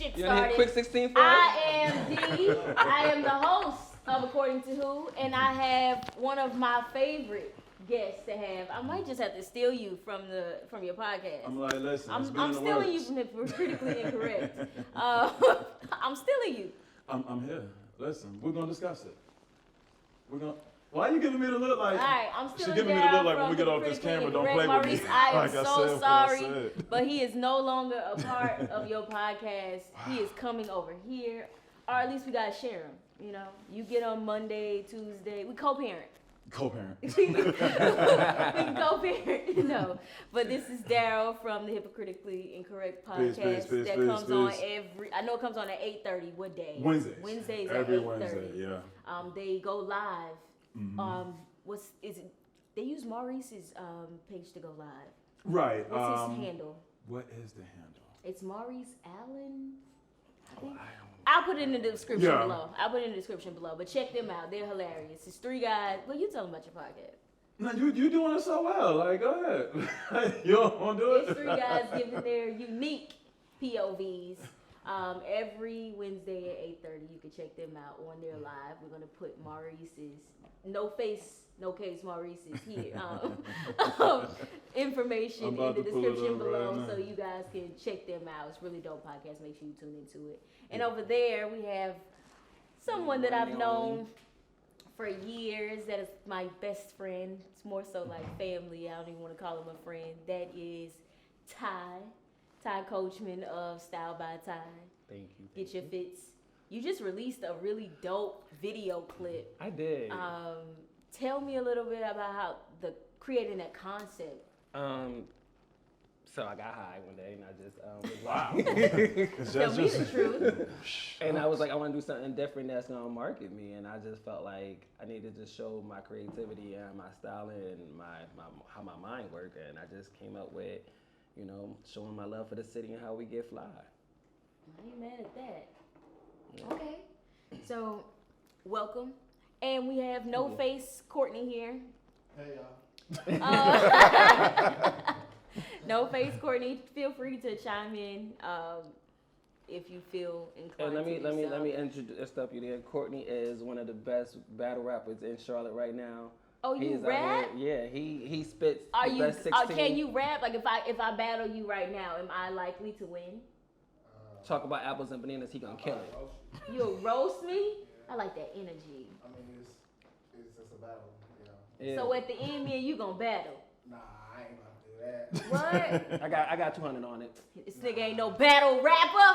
shit You want to hit started. quick 16 for I am Dee. I am the host of According to Who, and I have one of my favorite guests to have. I might just have to steal you from your podcast. I'm like, listen, I'm stealing you from the Critically Incorrect. I'm stealing you. I'm here. Listen, we're gonna discuss it. Why are you giving me the look like? All right, I'm She still giving me the look like when we get off this camera, don't play Maurice, with me. I am Like so I said, sorry, but he is no longer a part of your podcast. He is coming over here, or at least we gotta share him. You know, you get on Monday, Tuesday. We co-parent. Co-parent. We can co-parent, you know. But this is Daryl from the Hypocritically Incorrect podcast that comes on every. I know it comes on at 8:30. What day? Wednesdays. Wednesdays every at 8:30. Wednesday, yeah. They go live. Mm-hmm. What's is it? They use Maurice's page to go live. Right. What's his handle? What is the handle? It's Maurice Allen. I think. I'll put it in the description below. But check them out. They're hilarious. It's three guys. Well, you tell them about your podcast. No, you doing it so well. Like, go ahead. You don't want to do it? It's three guys giving their unique POVs. Every Wednesday at 8:30, you can check them out on their live. We're gonna put Maurice's no face, no case Maurice's here information in the description below, so you guys can check them out. It's really dope podcast. Make sure you tune into it. And over there, we have someone that I've known for years. That is my best friend. It's more so like family. I don't even want to call him a friend. That is Tye Coachman of Style by Tye. Thank you. Get your fits. You just released a really dope video clip. I did. Tell me a little bit about how creating that concept. So I got high one day and I just was Tell me the truth. And I was like, I want to do something different that's gonna market me, and I just felt like I needed to show my creativity and my styling and my how my mind worked, and I just came up with, you know, showing my love for the city and how we get fly. I ain't mad at that. Yeah. Okay, so welcome, and we have No Face Courtney here. Hey y'all. No Face Courtney, feel free to chime in if you feel inclined. And let me introduce you there. Courtney is one of the best battle rappers in Charlotte right now. Oh, you rap? Yeah, he spits. Are the you? best 16. Can you rap? Like if I battle you right now, am I likely to win? Talk about apples and bananas, he gonna kill it. You'll roast me? I like that energy. I mean, it's just a battle, you know. Yeah. So at the end, me and you gonna battle. Nah, I ain't about to do that. What? I got 200 on it. This nigga ain't no battle rapper.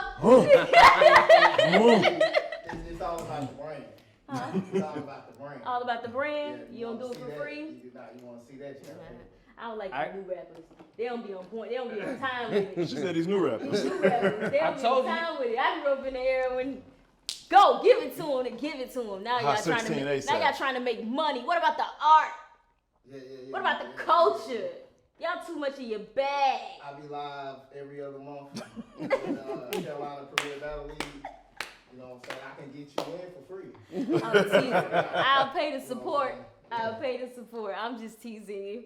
It's all about the brain. Huh? It's all about the brain. All about the brand. Yeah, You don't do it see for that? free. You want to see that? You gotta pay. I don't like the new rappers. They don't be on point. They don't be on time with it. She said these new rappers. These new rappers, they don't be told on you. time with it. I grew up in the era when go give it to them and give it to them. Now y'all trying to make money. What about the art? Yeah. What about the culture? Y'all too much in your bag. I be live every other month in Carolina Premier Battle League. You know what I'm saying? I can get you in for free. I'm teasing. I'll pay the support. I'll pay the support. I'm just teasing you.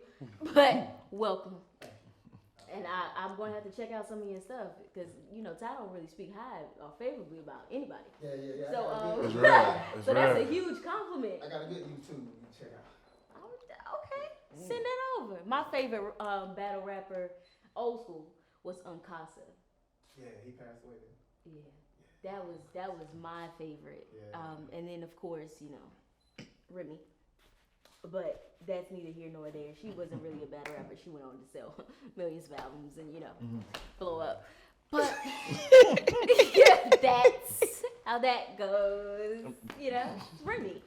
But welcome. And I'm going to have to check out some of your stuff because, you know, Ty don't really speak high or favorably about anybody. Yeah. So, It's rare. so that's a huge compliment. I got a good YouTube you can check out. Okay, send that over. My favorite battle rapper, old school, was Uncasa. Yeah, he passed away then. Yeah, that was my favorite. Yeah. And then of course, you know, Remy. But that's neither here nor there. She wasn't really a battle rapper. She went on to sell millions of albums and, you know, blow up. But yeah, that's how that goes. You know, Remy.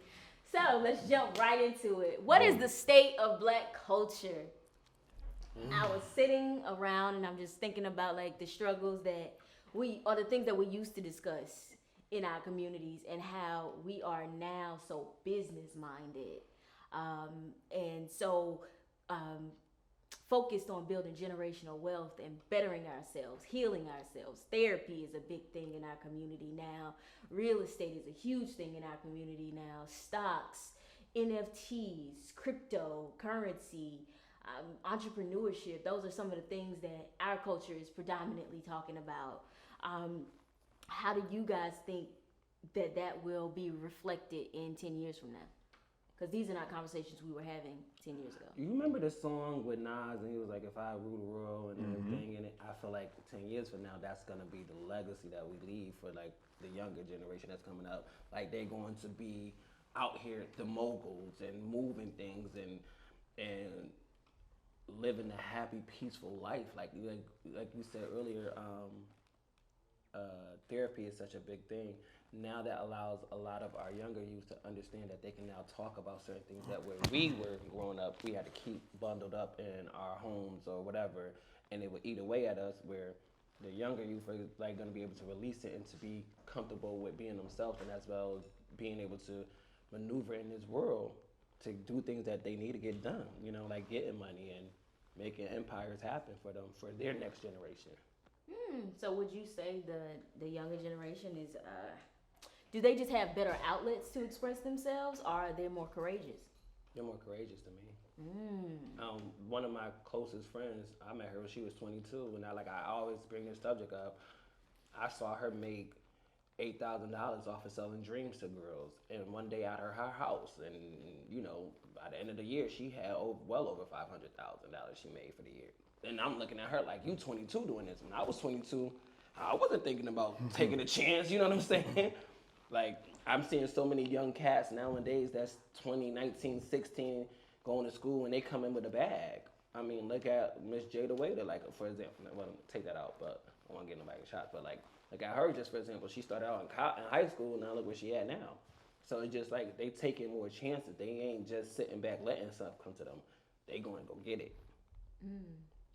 So let's jump right into it. What is the state of Black culture? I was sitting around and I'm just thinking about like the struggles that or the things that we used to discuss in our communities and how we are now so business minded. And so focused on building generational wealth and bettering ourselves, healing ourselves. Therapy is a big thing in our community now. Real estate is a huge thing in our community now. Stocks, NFTs, cryptocurrency, entrepreneurship. Those are some of the things that our culture is predominantly talking about. how do you guys think that will be reflected in 10 years from now? Because these are not conversations we were having 10 years ago. You remember the song with Nas and he was like, if I rule the world and everything in it, I feel like 10 years from now, that's going to be the legacy that we leave for like the younger generation that's coming up. Like they're going to be out here, the moguls and moving things and living a happy, peaceful life. Like you said earlier, therapy is such a big thing. Now that allows a lot of our younger youth to understand that they can now talk about certain things that when we were growing up, we had to keep bundled up in our homes or whatever, and it would eat away at us, where the younger youth are like going to be able to release it and to be comfortable with being themselves, and as well as being able to maneuver in this world to do things that they need to get done, you know, like getting money and making empires happen for them, for their next generation. So would you say the younger generation is, do they just have better outlets to express themselves, or are they more courageous? They're more courageous than me. One of my closest friends, I met her when she was 22, and I always bring this subject up. I saw her make $8,000 off of selling dreams to girls, and one day out of her house, and you know, by the end of the year, she had well over $500,000 she made for the year. And I'm looking at her like, you 22 doing this. When I was 22, I wasn't thinking about taking a chance, you know what I'm saying? Like, I'm seeing so many young cats nowadays that's 20, 19, 16, going to school, and they come in with a bag. I mean, look at Miss Jada Waiter, like, for example. Well, take that out, but I won't get nobody shots. But, like, look at her, just for example. She started out in high school, now look where she at now. So it's just like they taking more chances. They ain't just sitting back letting stuff come to them. They going to go get it.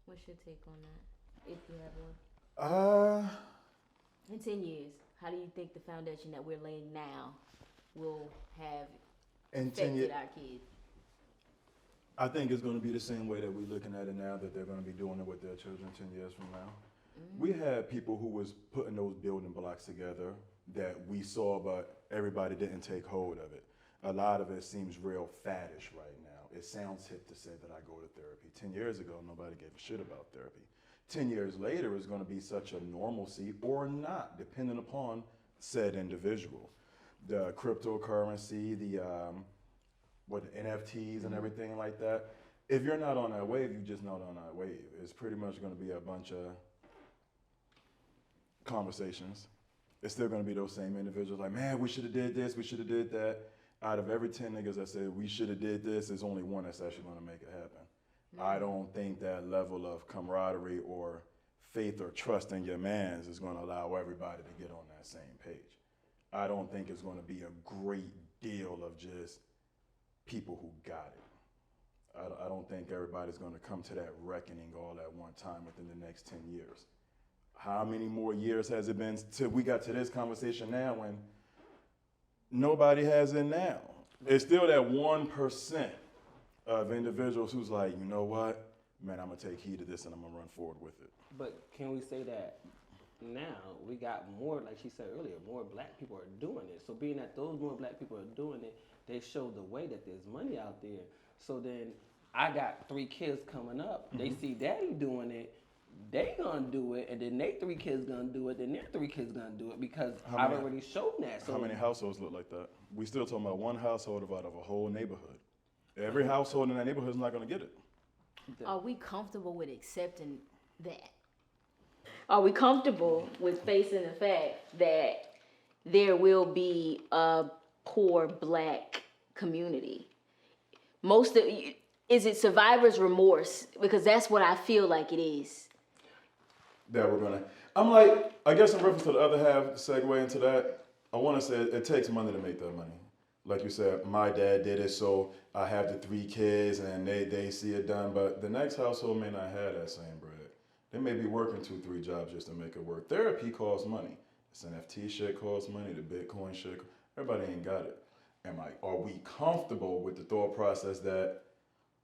What's your take on that, if you have one? In 10 years, how do you think the foundation that we're laying now will have affected our kids? I think it's going to be the same way that we're looking at it now, that they're going to be doing it with their children 10 years from now. We had people who was putting those building blocks together that we saw, but everybody didn't take hold of it. A lot of it seems real faddish right now. It sounds hip to say that I go to therapy. 10 years ago, nobody gave a shit about therapy. 10 years later, it's going to be such a normalcy or not, depending upon said individual. The cryptocurrency, the NFTs and everything like that. If you're not on that wave, you're just not on that wave. It's pretty much going to be a bunch of conversations. It's still going to be those same individuals like, man, we should have did this, we should have did that. Out of every 10 niggas that said we should have did this, there's only one that's actually going to make it happen. I don't think that level of camaraderie or faith or trust in your mans is going to allow everybody to get on that same page. I don't think it's going to be a great deal of just people who got it. I don't think everybody's going to come to that reckoning all at one time within the next 10 years. How many more years has it been till we got to this conversation now when nobody has it now? It's still that 1% of individuals who's like, you know what, man, I'm gonna take heed of this and I'm gonna run forward with it. But can we say that now we got more, like she said earlier, more black people are doing it. So being that those more black people are doing it, they show the way that there's money out there. So then I got 3 kids coming up. They see daddy doing it. They gonna do it, and then they 3 kids gonna do it, then their 3 kids gonna do it because I've already shown that. So how many households look like that? We still talking about one household out of a whole neighborhood. Every household in that neighborhood is not gonna get it. Are we comfortable with accepting that? Are we comfortable with facing the fact that there will be a poor black community? Is it survivor's remorse? Because that's what I feel like it is. That we're gonna. I'm like, I guess in reference to the other half, segue into that, I want to say it takes money to make that money. Like you said, my dad did it, so I have the 3 kids and they see it done, but the next household may not have that same bread. They may be working 2-3 jobs just to make it work. Therapy costs money. This NFT shit costs money, the Bitcoin shit, everybody ain't got it. Are we comfortable with the thought process that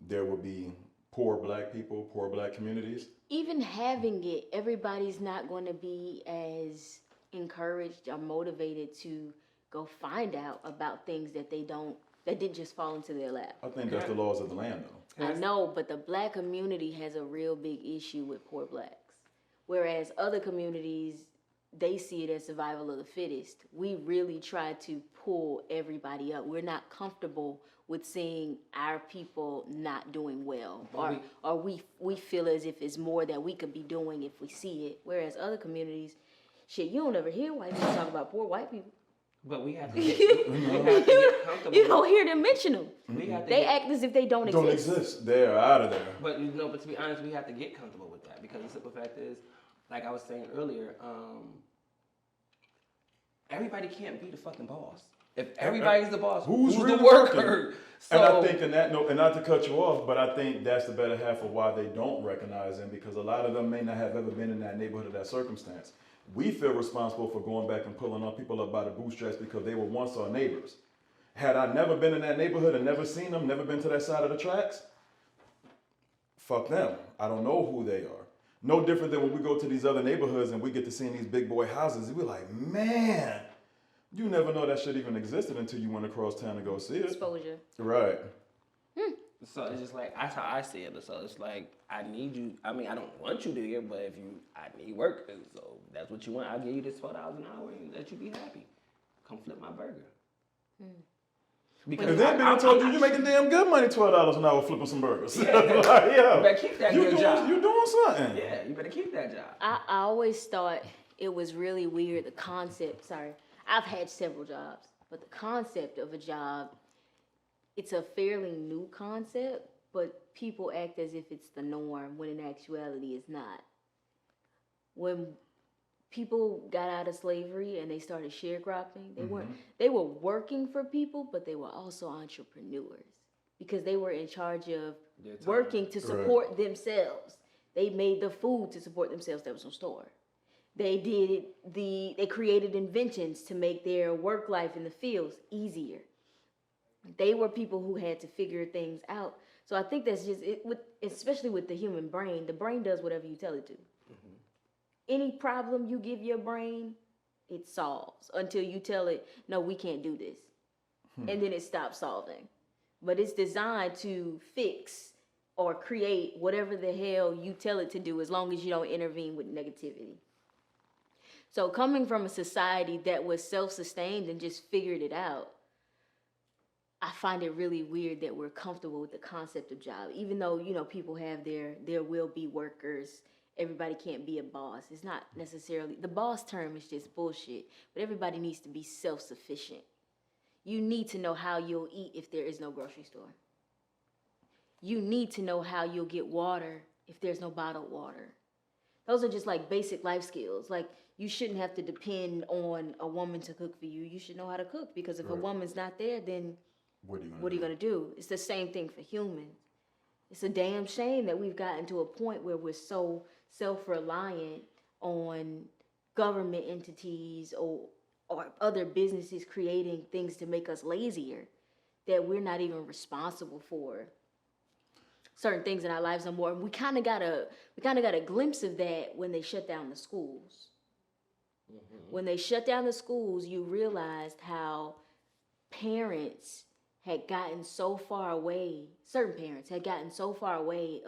there will be poor black people, poor black communities? Even having it, everybody's not going to be as encouraged or motivated to go find out about things that didn't just fall into their lap. I think that's the laws of the land, though. I know, but the black community has a real big issue with poor blacks. Whereas other communities, they see it as survival of the fittest. We really try to pull everybody up. We're not comfortable with seeing our people not doing well, or we feel as if it's more that we could be doing if we see it. Whereas other communities, shit, you don't ever hear white people talk about poor white people. But we have to get, we have to get comfortable. You don't hear them mention them. They get, act as if they don't exist. They're out of there. But but to be honest, we have to get comfortable with that, because the simple fact is, like I was saying earlier, everybody can't be the fucking boss. If everybody's the boss, who's really the worker? So, and I think and not to cut you off, but I think that's the better half of why they don't recognize them, because a lot of them may not have ever been in that neighborhood or that circumstance. We feel responsible for going back and pulling up people up by the bootstraps because they were once our neighbors. Had I never been in that neighborhood and never seen them, never been to that side of the tracks, fuck them. I don't know who they are. No different than when we go to these other neighborhoods and we get to see these big boy houses. We're like, man, you never know that shit even existed until you went across town to go see it. Exposure. Right. So it's just like, that's how I see it. So it's like, I need you. I mean, I don't want you to here, but I need workers. So that's what you want. I'll give you this $12 an hour and let you be happy. Come flip my burger. Because then I told you're making damn good money, $12 an hour flipping some burgers. Yeah, like, yeah. You better keep that good job. You're doing something. Yeah, you better keep that job. I always thought it was really weird, the concept, I've had several jobs, but the concept of a job, it's a fairly new concept, but people act as if it's the norm when in actuality it's not. When people got out of slavery and they started sharecropping, they were working for people, but they were also entrepreneurs because they were in charge of working to support themselves. They made the food to support themselves that was on store. They created inventions to make their work life in the fields easier. They were people who had to figure things out. So I think that's just it. Especially with the human brain, the brain does whatever you tell it to. Any problem you give your brain, it solves until you tell it, no, we can't do this. And then it stops solving. But it's designed to fix or create whatever the hell you tell it to do, as long as you don't intervene with negativity. So coming from a society that was self-sustained and just figured it out, I find it really weird that we're comfortable with the concept of job. Even though, people have there will be workers, everybody can't be a boss. It's not necessarily, the boss term is just bullshit, but everybody needs to be self-sufficient. You need to know how you'll eat if there is no grocery store. You need to know how you'll get water if there's no bottled water. Those are just like basic life skills. Like, you shouldn't have to depend on a woman to cook for you. You should know how to cook, because if a woman's not there, then what are you gonna do? It's the same thing for humans. It's a damn shame that we've gotten to a point where we're so self-reliant on government entities or other businesses creating things to make us lazier, that we're not even responsible for certain things in our lives no more. And we kind of got a glimpse of that when they shut down the schools. When they shut down the schools, you realized how parents had gotten so far away, certain parents had gotten so far away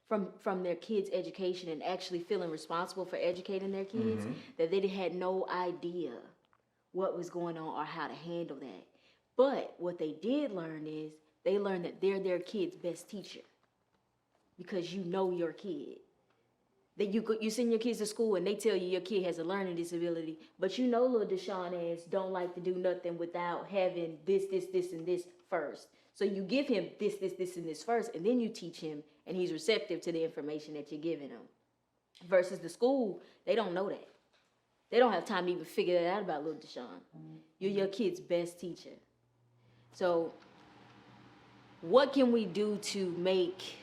from their kids' education and actually feeling responsible for educating their kids, that they had no idea what was going on or how to handle that. But what they did learn is they learned that they're their kid's best teacher, because you know your kid. That you send your kids to school and they tell you your kid has a learning disability, but you know little Deshaun ass don't like to do nothing without having this, and this first. So you give him this, and this first, and then you teach him, and he's receptive to the information that you're giving him. Versus the school, they don't know that. They don't have time to even figure that out about little Deshaun. You're your kid's best teacher. So what can we do to make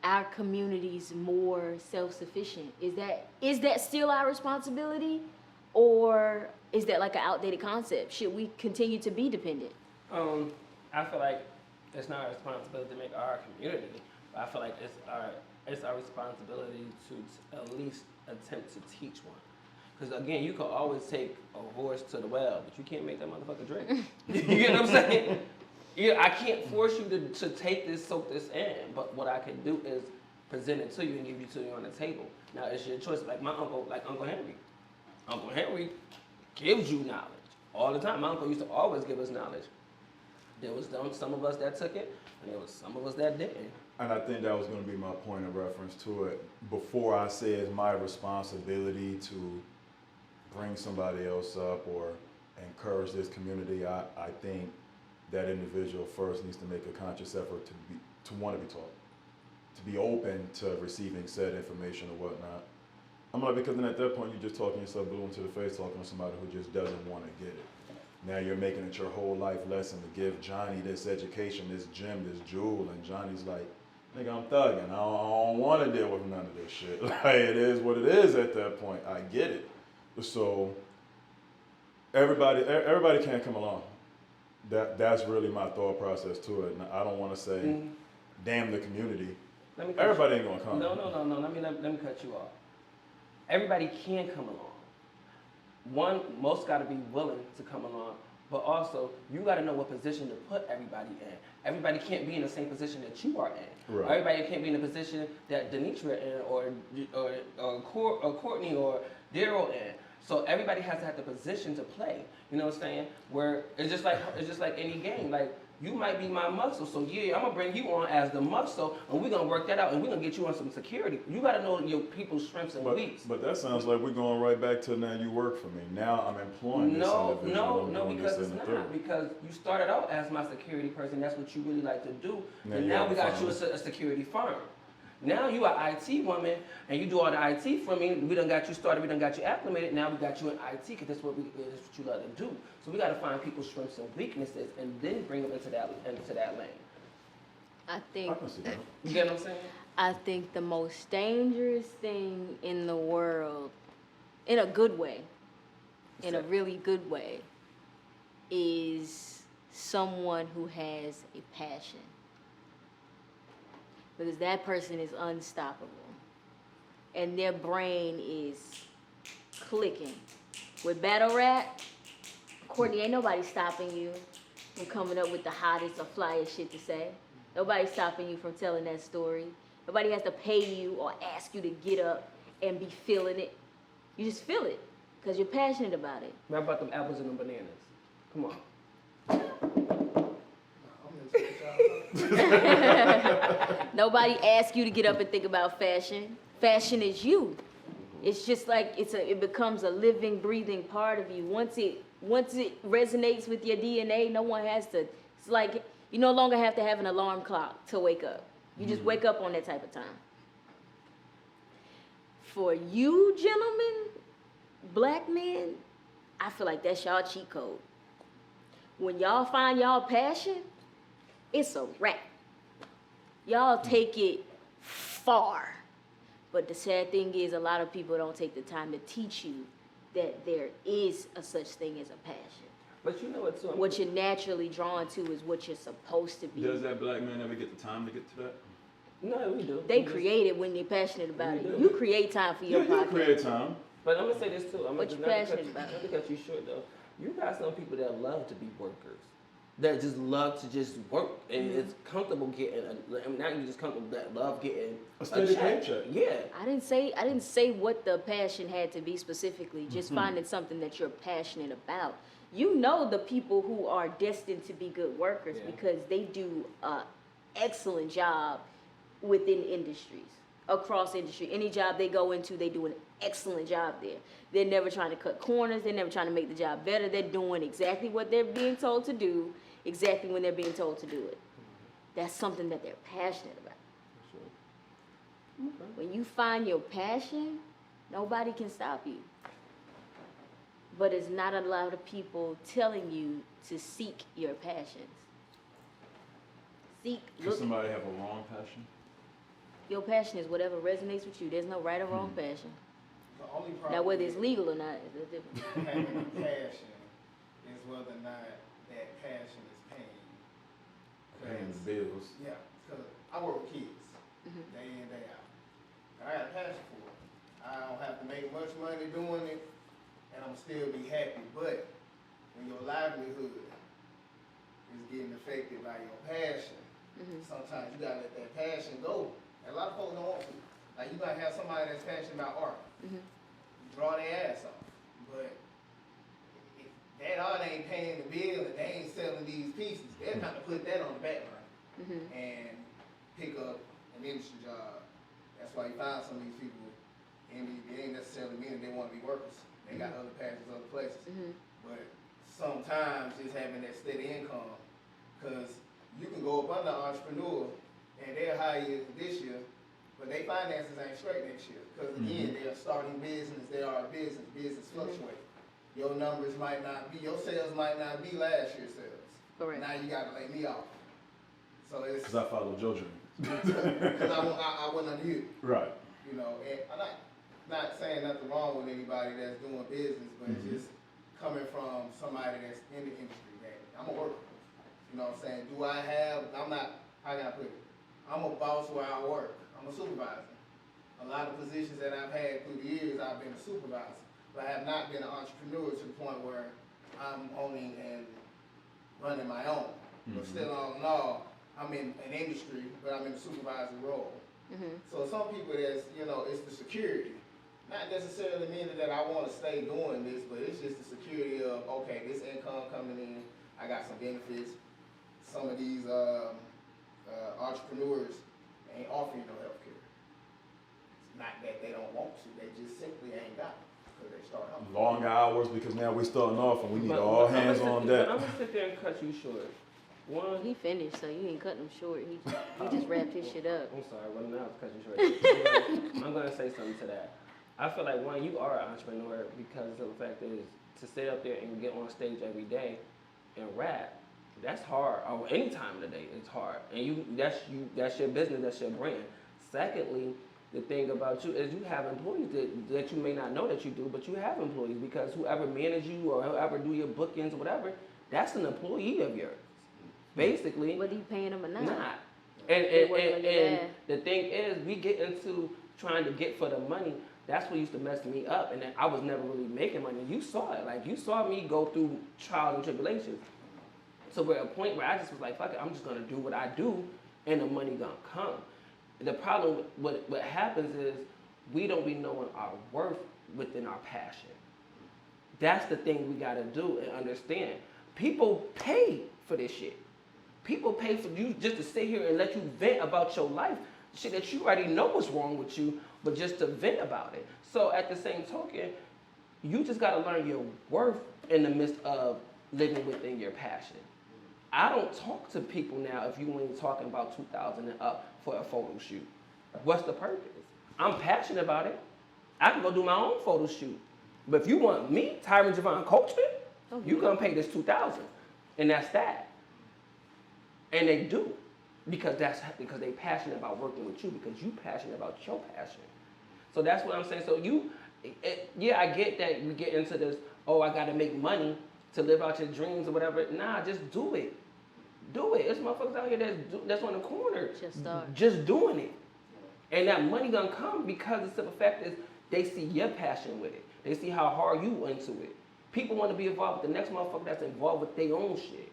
our communities more self-sufficient? Is that still our responsibility, or is that like an outdated concept? Should we continue to be dependent? I feel like it's not our responsibility to make our community, but I feel like it's our responsibility to at least attempt to teach one. Because again, you can always take a horse to the well, but you can't make that motherfucker drink. You get what I'm saying? Yeah, I can't force you to take this, soak this in, but what I can do is present it to you and give you to you on the table. Now, it's your choice. Like my uncle, Uncle Henry. Uncle Henry gives you knowledge all the time. My uncle used to always give us knowledge. There was some of us that took it, and there was some of us that didn't. And I think that was going to be my point of reference to it. Before I say it's my responsibility to bring somebody else up or encourage this community, I think that individual first needs to make a conscious effort to want to be taught, to be open to receiving said information or whatnot. I'm like, because then at that point, you're just talking yourself blue into the face, talking to somebody who just doesn't want to get it. Now you're making it your whole life lesson to give Johnny this education, this gem, this jewel, and Johnny's like, nigga, I'm thugging. I don't want to deal with none of this shit. Like, it is what it is at that point. I get it. So everybody can't come along. That's really my thought process to it. And I don't want to say, damn the community. Everybody ain't gonna come. No. Let me cut you off. Everybody can come along. Most got to be willing to come along, but also you got to know what position to put everybody in. Everybody can't be in the same position that you are in. Right. Everybody can't be in the position that Denitra in, or Courtney or Daryl in. So everybody has to have the position to play. You know what I'm saying? Where it's just like any game. Like, you might be my muscle, so yeah, I'm gonna bring you on as the muscle, and we're gonna work that out, and we're gonna get you on some security. You gotta know your people's strengths and weaknesses. But that sounds like we're going right back to now you work for me. Now I'm employing this individual. No, because it's not. Because you started out as my security person. That's what you really like to do. And now we got you a security firm. Now you are IT woman, and you do all the IT for me. We done got you started. We done got you acclimated. Now we got you in IT because that's what you love to do. So we got to find people's strengths and weaknesses, and then bring them into that lane. I think. I can see that. You get what I'm saying? I think the most dangerous thing in the world, in a good way, in a really good way, is someone who has a passion. Because that person is unstoppable. And their brain is clicking. With battle rap, Courtney, ain't nobody stopping you from coming up with the hottest or flyest shit to say. Nobody's stopping you from telling that story. Nobody has to pay you or ask you to get up and be feeling it. You just feel it because you're passionate about it. What about them apples and them bananas? Come on. Nobody asks you to get up and think about fashion. Fashion is you. It's just like it becomes a living, breathing part of you. Once it resonates with your DNA, no one has to. It's like you no longer have to have an alarm clock to wake up. You just wake up on that type of time. For you, gentlemen, black men, I feel like that's y'all cheat code. When y'all find y'all passion, it's a wrap. Y'all take it far. But the sad thing is a lot of people don't take the time to teach you that there is a such thing as a passion. But you know what, too? What you're naturally drawn to is what you're supposed to be. Does that black man ever get the time to get to that? No, we do. They create it when they're passionate about it. You create time for your podcast. You create time. But I'm gonna say this too. What you passionate about? Not to cut you short though. You got some people that love to be workers. That just love to just work and it's comfortable getting. Now you just comfortable that love getting a steady paycheck. Yeah. I didn't say what the passion had to be specifically. Just finding something that you're passionate about. You know the people who are destined to be good workers because they do an excellent job within industries, across industry. Any job they go into, they do an excellent job there. They're never trying to cut corners. They're never trying to make the job better. They're doing exactly what they're being told to do, exactly when they're being told to do it. That's something that they're passionate about. When you find your passion, nobody can stop you. But it's not a lot of people telling you to seek your passions. Does somebody have a wrong passion? Your passion is whatever resonates with you. There's no right or wrong passion. The only problem Now, whether it's legal or not is a different. having a passion is whether or not that passion is paying. Paying the bills. Yeah, because I work with kids day in, day out. I got a passion for it. I don't have to make much money doing it, and I'm still be happy. But when your livelihood is getting affected by your passion, sometimes you gotta let that passion go. And a lot of folks don't want to. Like you gotta have somebody that's passionate about art. You draw their ass off. You But if that art ain't paying the bill and they ain't selling these pieces, they'll kind of put that on the back burner and pick up an industry job. That's why you find some of these people, and they ain't necessarily meaning they want to be workers. They got other passions, other places. But sometimes just having that steady income, because you can go up under an entrepreneur and they'll hire you this year, but their finances ain't straight next year. Because again, they are starting business, they are a business fluctuates. Your numbers might not be, your sales might not be last year's sales. Correct. Now you got to lay me off. So it's Because I follow your dream. because I went under you. Right. You know, and I'm not saying nothing wrong with anybody that's doing business, but it's just coming from somebody that's in the industry. That I'm a worker. You know what I'm saying? How can I put it? I'm a boss where I work. I'm a supervisor. A lot of positions that I've had through the years, I've been a supervisor. But I have not been an entrepreneur to the point where I'm owning and running my own. But still, all in all, I'm in an industry, but I'm in a supervisory role. So some people that's, it's the security. Not necessarily meaning that I want to stay doing this, but it's just the security of, okay, this income coming in, I got some benefits. Some of these entrepreneurs ain't offering no health care. It's not that they don't want to, they just simply ain't got it because they start out. Long hours because now we're starting off and we need all hands on deck. I'm going to sit there and cut you short. One, He finished, so you ain't cutting him short. He just wrapped his shit up. I'm sorry, well now it's cut you short. I'm going to say something to that. I feel like, one, you are an entrepreneur because the fact is to sit up there and get on stage every day and rap, that's hard. Or any time of the day, it's hard. And that's your business, that's your brand. Secondly, the thing about you is you have employees that you may not know that you do, but you have employees because whoever manages you or whoever do your bookings or whatever, that's an employee of yours. Basically. Whether you paying them or not. Not. And the thing is, we get into trying to get for the money. That's what used to mess me up, and I was never really making money. You saw it. Like, you saw me go through trials and tribulations. So we're at a point where I just was like, fuck it, I'm just going to do what I do, and the money going to come. The problem, what happens is, we don't be knowing our worth within our passion. That's the thing we got to do and understand. People pay for this shit. People pay for you just to sit here and let you vent about your life. Shit that you already know what's wrong with you, but just to vent about it. So at the same token, you just got to learn your worth in the midst of living within your passion. I don't talk to people now if you ain't talking about 2,000 and up for a photo shoot. What's the purpose? I'm passionate about it. I can go do my own photo shoot. But if you want me, Tye Coachman, you're going to pay this 2,000. And that's that. And they do. Because they passionate about working with you, because you passionate about your passion. So that's what I'm saying. So I get that we get into this, I got to make money to live out your dreams or whatever. Nah, just do it. Do it. There's motherfuckers out here that's on the corner. Just start. Just doing it. And that money gonna come because the simple fact is they see your passion with it. They see how hard you into it. People want to be involved with the next motherfucker that's involved with their own shit.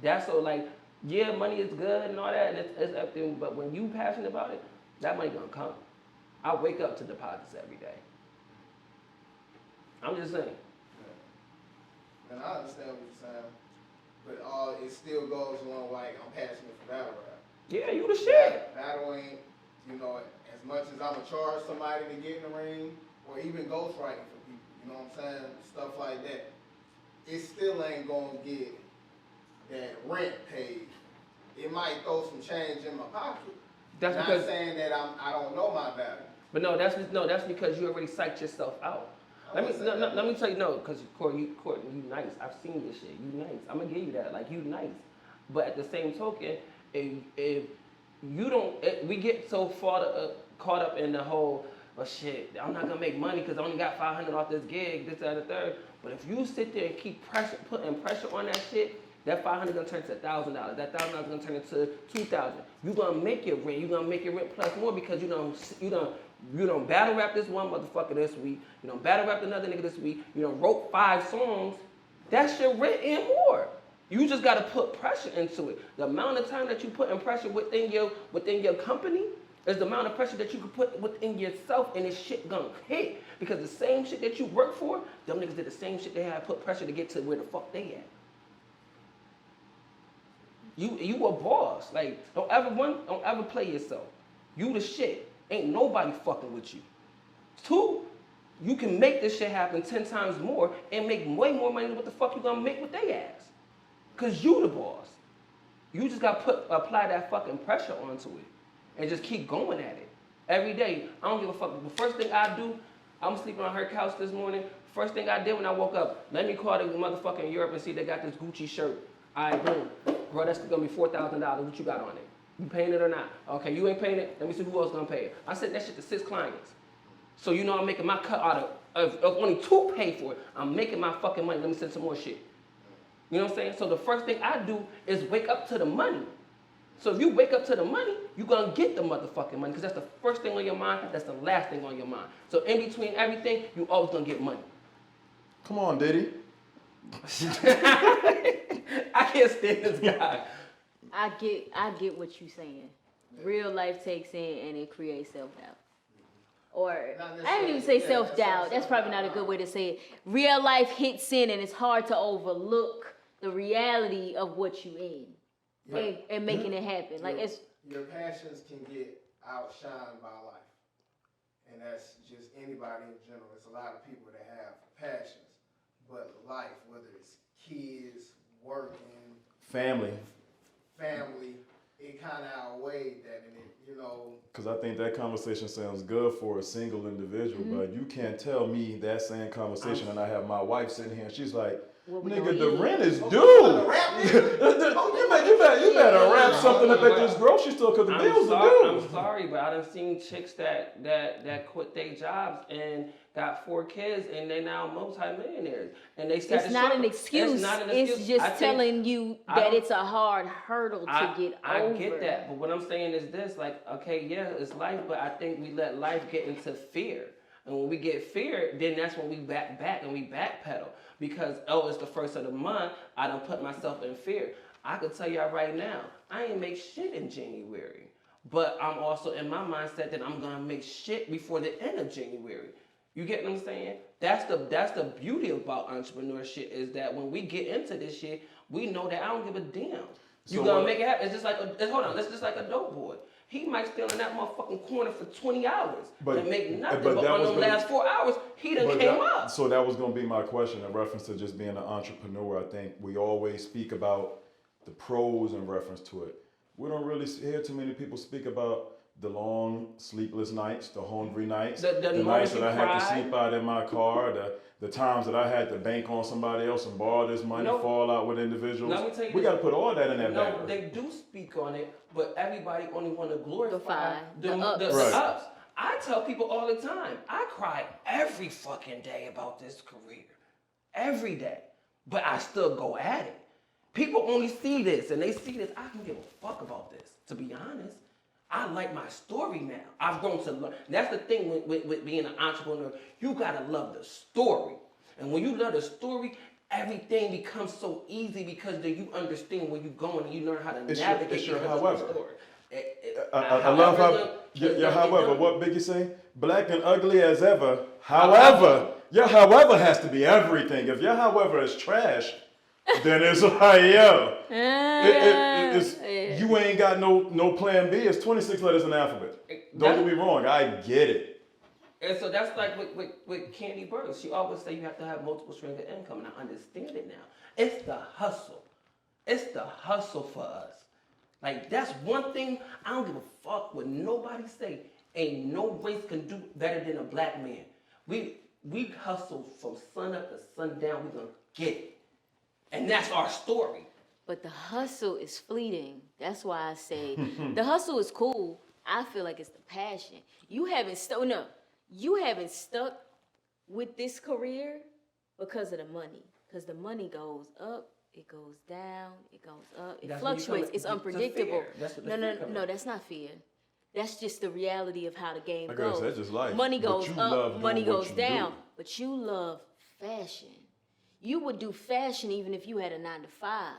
That's so like, yeah, money is good and all that, and it's everything, but when you passionate about it, that money gonna come. I wake up to deposits every day. I'm just saying. And I understand what you're saying, but it still goes along like I'm passionate for battle rap. Yeah, you the shit. Battle ain't, as much as I'm gonna charge somebody to get in the ring, or even ghostwriting for people, you know what I'm saying? Stuff like that. It still ain't gonna get that rent paid. It might throw some change in my pocket. That's not because, saying that I don't know my value. But that's because you already psyched yourself out. Let me tell you, because Courtney, you nice. I've seen this shit. You nice. I'm gonna give you that. Like, you nice. But at the same token, if you don't, we get so caught up in the whole, shit, I'm not gonna make money because I only got $500 off this gig, this, that, and the third. But if you sit there and keep putting pressure on that shit, that $500 gonna turn to $1,000. That $1,000 gonna turn into $2,000. You gonna make your rent. You gonna make your rent plus more because you don't battle rap this one motherfucker this week. You don't battle rap another nigga this week. You don't wrote 5 songs. That's your rent and more. You just gotta put pressure into it. The amount of time that you put in pressure within your company, It's the amount of pressure that you can put within yourself, and this shit gonna hit. Because the same shit that you work for, them niggas did the same shit they had to put pressure to get to where the fuck they at. You a boss. Like, don't ever play yourself. You the shit. Ain't nobody fucking with you. 2, you can make this shit happen 10 times more and make way more money than what the fuck you gonna make with they ass. Cause you the boss. You just gotta apply that fucking pressure onto it and just keep going at it. Every day, I don't give a fuck. The first thing I do, I'm sleeping on her couch this morning. First thing I did when I woke up, let me call the motherfucking Europe and see they got this Gucci shirt. All right, boom. Bro, that's gonna be $4,000. What you got on it? You paying it or not? Okay, you ain't paying it. Let me see who else gonna pay it. I sent that shit to 6 clients. So you know I'm making my cut out of only 2 pay for it. I'm making my fucking money. Let me send some more shit. You know what I'm saying? So the first thing I do is wake up to the money. So if you wake up to the money, you're gonna get the motherfucking money because that's the first thing on your mind. That's the last thing on your mind. So in between everything, you always gonna get money. Come on, Diddy. I can't stand this guy. I get what you're saying. Real life takes in and it creates self-doubt. Or I didn't even say self-doubt. That's probably not a good way to say it. Real life hits in and it's hard to overlook the reality of what you in and making it happen. Like it's your passions can get outshined by life, and that's just anybody in general. It's a lot of people that have passions, but life, whether it's kids, working, Family. it kind of outweighed that, and it, you know. Because I think that conversation sounds good for a single individual, but you can't tell me that same conversation and I have my wife sitting here and she's like, nigga, the rent is due. You better wrap something up at this grocery store because the bills are due. I'm sorry, but I done seen chicks that quit their jobs and got 4 kids and they now multi-millionaires. And they it's not an excuse. It's just telling you that it's a hard hurdle to get over. I get that, but what I'm saying is this, like, okay, yeah, it's life, but I think we let life get into fear. And when we get fear, then that's when we back and we backpedal. Because, it's the first of the month, I done put myself in fear. I can tell y'all right now, I ain't make shit in January. But I'm also in my mindset that I'm gonna make shit before the end of January. You get what I'm saying? That's the beauty about entrepreneurship is that when we get into this shit, we know that I don't give a damn. You gonna make it happen. It's just like it's just like a dope boy. He might stay in that motherfucking corner for 20 hours and make nothing. But on the last 4 hours, he done came up. So that was going to be my question in reference to just being an entrepreneur. I think we always speak about the pros in reference to it. We don't really hear too many people speak about the long sleepless nights, the hungry nights, the nights that I had to sleep out in my car, the times that I had to bank on somebody else and borrow this money, fall out with individuals. We got to put all that in that bag. No, they do speak on it, but everybody only want to glorify the ups. ups. I tell people all the time, I cry every fucking day about this career. Every day. But I still go at it. People only see this, and they see this. I can give a fuck about this, to be honest. I like my story now. I've grown to love. That's the thing with being an entrepreneur. You gotta love the story. And when you love the story, everything becomes so easy because then you understand where you're going and you learn how to navigate the story. I love how your however, what Biggie say? Black and ugly as ever. However, your however has to be everything. If your however is trash, then it's like, yo, you ain't got no plan B. It's 26 letters in the alphabet. Don't get me wrong, I get it. And so that's like with Candy Burns. She always say you have to have multiple streams of income, and I understand it now. It's the hustle. It's the hustle for us. Like, that's one thing I don't give a fuck what nobody say. Ain't no race can do better than a black man. We hustle from sun up to sundown. We're gonna get it. And that's our story. But the hustle is fleeting. That's why I say the hustle is cool. I feel like it's the passion. You haven't stuck with this career because of the money. Because the money goes up, it goes down, it goes up, it fluctuates. It's unpredictable. No, that's not fear. That's just the reality of how the game goes. That's just life. Money goes up, money goes down. But you love fashion. You would do fashion even if you had a 9-to-5.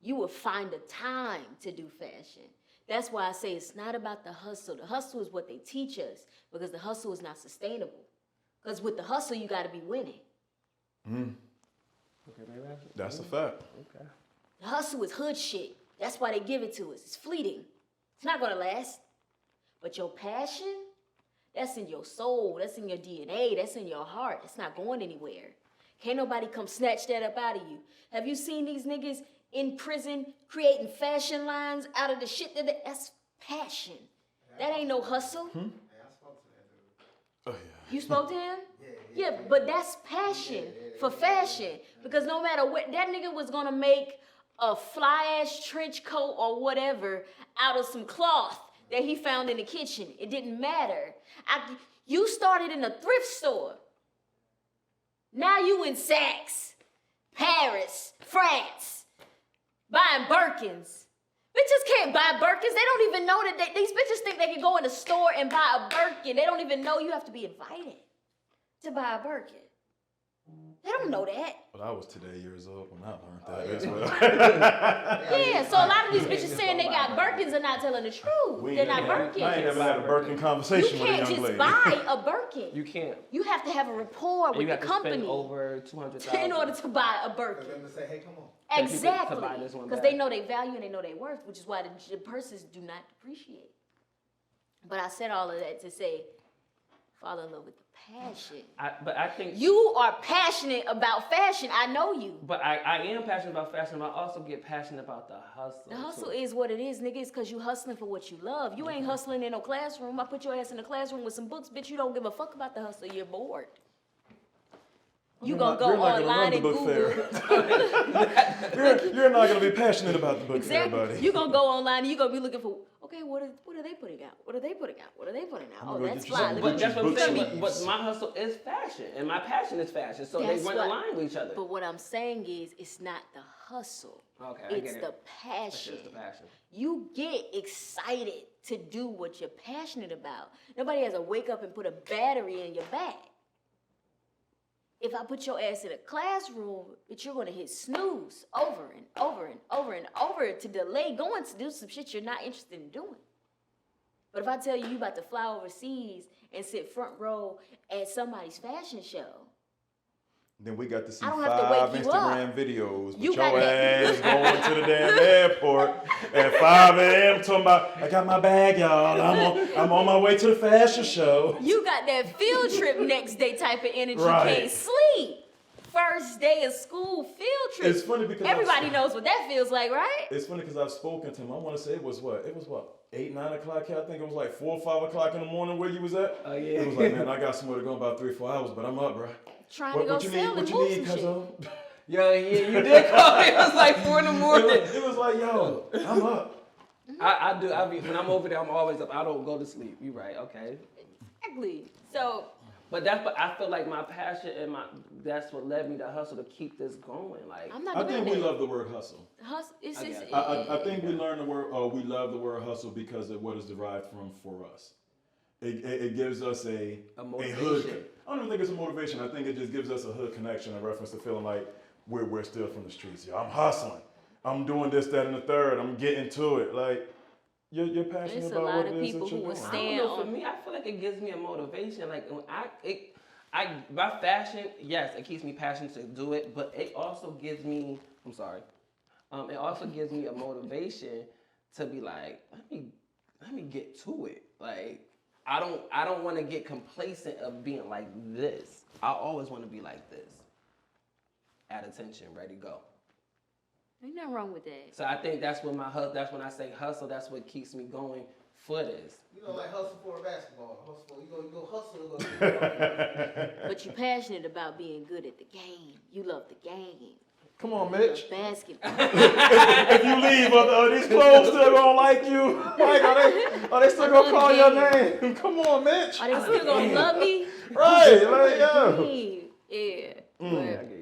You would find the time to do fashion. That's why I say it's not about the hustle. The hustle is what they teach us because the hustle is not sustainable. Because with the hustle, you got to be winning. Okay, maybe That's a fact. Okay. The hustle is hood shit. That's why they give it to us. It's fleeting. It's not going to last. But your passion, that's in your soul. That's in your DNA. That's in your heart. It's not going anywhere. Can't nobody come snatch that up out of you. Have you seen these niggas in prison creating fashion lines out of the shit that's passion. That ain't no hustle. Hey, I spoke to that dude. Oh yeah. You spoke to him? Yeah. Yeah, but that's passion for fashion. Because no matter what, that nigga was gonna make a fly-ass trench coat or whatever out of some cloth that he found in the kitchen. It didn't matter. You started in a thrift store. Now you in Saks, Paris, France, buying Birkins. Bitches can't buy Birkins. They don't even know that these bitches think they can go in a store and buy a Birkin. They don't even know you have to be invited to buy a Birkin. They don't know that. But I was today years old when I learned that as well. Yeah, so a lot of these bitches saying they got Birkins are not telling the truth. They're not Birkins. I ain't never had a Birkin conversation You with a can't young just lady. buy a Birkin. You can't. You have to have a rapport And with you the have to company spend over $200,000 in order to buy a For Birkin. them to say, hey, come on. Thank you Exactly, to buy this one because back. they know their value and they know their worth, which is why the purses do not depreciate. But I said all of that to say, fall in love with the passion. But I think You are passionate about fashion. I know you. But I am passionate about fashion, but I also get passionate about the hustle. The hustle too. is what it is, nigga. It's because you hustling for what you love. You ain't hustling in no classroom. I put your ass in a classroom with some books, bitch. You don't give a fuck about the hustle. You're bored. You gonna go online and Google. You're not gonna be passionate about the book for Exactly. everybody. You gonna go online and you gonna be looking for, okay, what are they putting out? What are they putting out? What are they putting out? I'm Oh, gonna that's get you fly. something. Let me But that's what I'm Book saying. sleeves. But my hustle is fashion, and my passion is fashion, so That's they run what- in line with each other. But what I'm saying is, it's not the hustle. Okay, I It's get the it. That's passion. just the passion. You get excited to do what you're passionate about. Nobody has to wake up and put a battery in your back. If I put your ass in a classroom, but you're gonna hit snooze over and over and over and over to delay going to do some shit you're not interested in doing. But if I tell you about to fly overseas and sit front row at somebody's fashion show, Then we got to see I don't have to 5 wake you Instagram up. videos with You your got ass going to the damn airport at 5 a.m. talking about, I got my bag, y'all. I'm on my way to the fashion show. you got that field trip next day type of energy, Right. can't sleep. First day of school field trip. It's funny because everybody knows what that feels like, right? It's funny because I've spoken to him. I want to say it was what? 8, 9 o'clock here. I think it was like 4 or 5 o'clock in the morning where you was at. Oh, yeah. It was like, man, I got somewhere to go in about 3 or 4 hours, but I'm up, bro. Trying to go you sell need? and What you move need, some shit. cuzzo? Yo, yeah, you did call me. It was like 4 in the morning. It was like, yo, I'm up. I do. When I'm over there, I'm always up. I don't go to sleep. You right? Okay. Exactly. So But I feel like my passion and that's what led me to hustle to keep this going. Like I'm not I doing think we that. love the word hustle. Hustle. It's I just. get it. I think we learn the word, we love the word hustle because of what is derived from for us. It gives us a motivation. hood. I don't even think it's a motivation. I think it just gives us a hood connection in reference to feeling like we're still from the streets. Yo, I'm hustling. I'm doing this, that, and the third. I'm getting to it. Like you're passionate It's a about lot what of it is people that you're who will doing. I stand don't know, for on- me, I feel like it gives me a motivation. Like when my fashion, yes, it keeps me passionate to do it, but it also gives me, it also gives me a motivation to be like, let me get to it. Like I don't want to get complacent of being like this. I always want to be like this. At attention, ready, go. Ain't nothing wrong with that. So I think that's when that's when I say hustle. That's what keeps me going for this. You know, like hustle for a basketball. You go hustle. Go But you're passionate about being good at the game. You love the game. Come on, You Mitch. love basketball. If you leave, are these clothes still gonna like you? Like, are they still gonna call your name? Come on, Mitch. Are they still gonna love me? Right, like, yo. Yeah. I get